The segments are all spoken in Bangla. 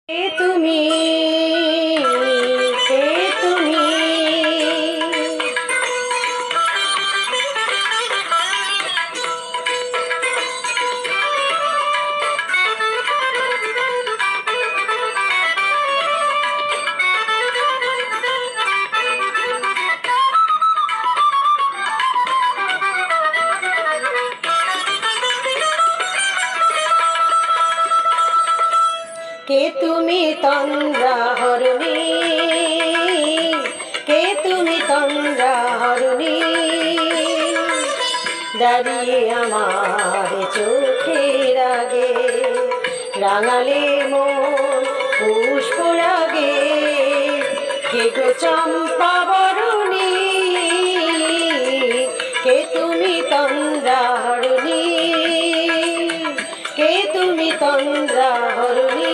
কে তুমি, কে তুমি, কে তুমি তন্দ্রা হরণী, কে তুমি তন্দ্রা হরণী, দাঁড়িয়ে আমার চোখের আগে রাঙালে মন পুষ্প রাগে, কে গো চম্পা বরণী, কে তুমি তন্দ্রা হরণী, কে তুমি তন্দ্রা হরণী।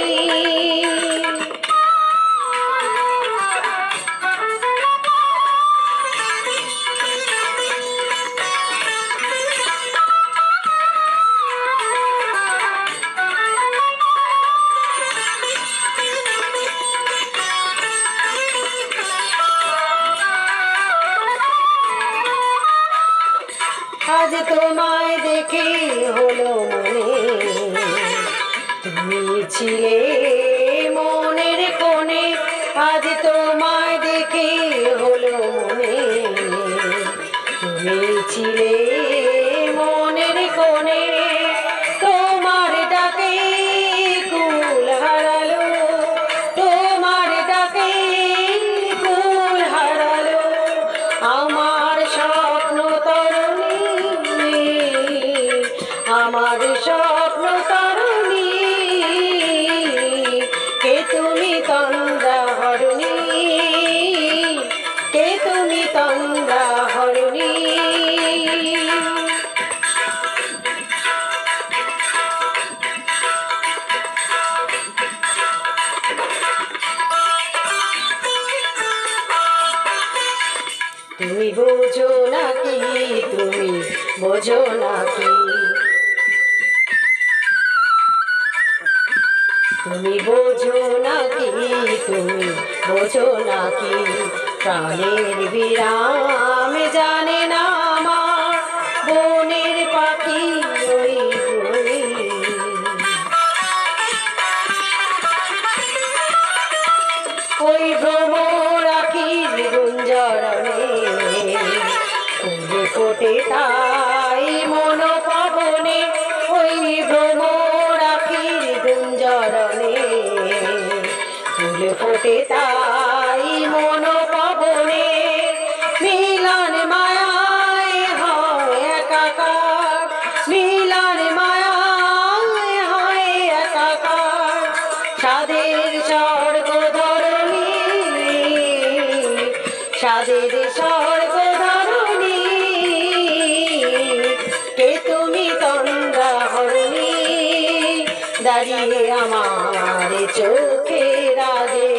আজ তোমায় দেখে হলো মনে, তুমি ছিলে মনের কোণে, আজ তোমায় দেখে হলো মনে, তুমি ছিলে মনের কোণে, তোমার ডাকে কুল হারালো, তোমার ডাকে কুল হারালো আমার স্বপ্ন তরণী, আমার স্বপ্ন তরণী, কে তুমি তন্দ্রা হরণী, কে তুমি তন্দ্রা হরণী। তুমি বোঝো নাকি, তুমি বোঝো নাকি, তুমি বোঝো নাকি, তুমি বোঝো নাকি, প্রাণের বিরাম জানে না আমার বনের পাখি ওই বনে, ওই ভ্রমর আখির গুঞ্জরণে ফুলে ফোটে তাই মন পাবনে, ওই ভ্রমর আখির গুঞ্জরণে ফুলে ফোটে তাই মন পাবনে, মিলন মায়ায় হয় একাকার, মিলন মায়ায় হয় একাকার, সাদের স্বর্গ ধরণী, সাদের স্বর্গ ধরণী, কে তুমি তন্দ্রা হরণী, দাঁড়িয়ে আমার চোখের আগে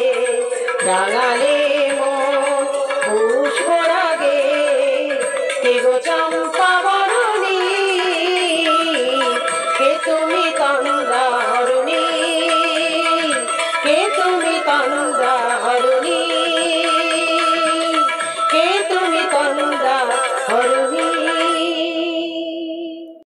রাঙালে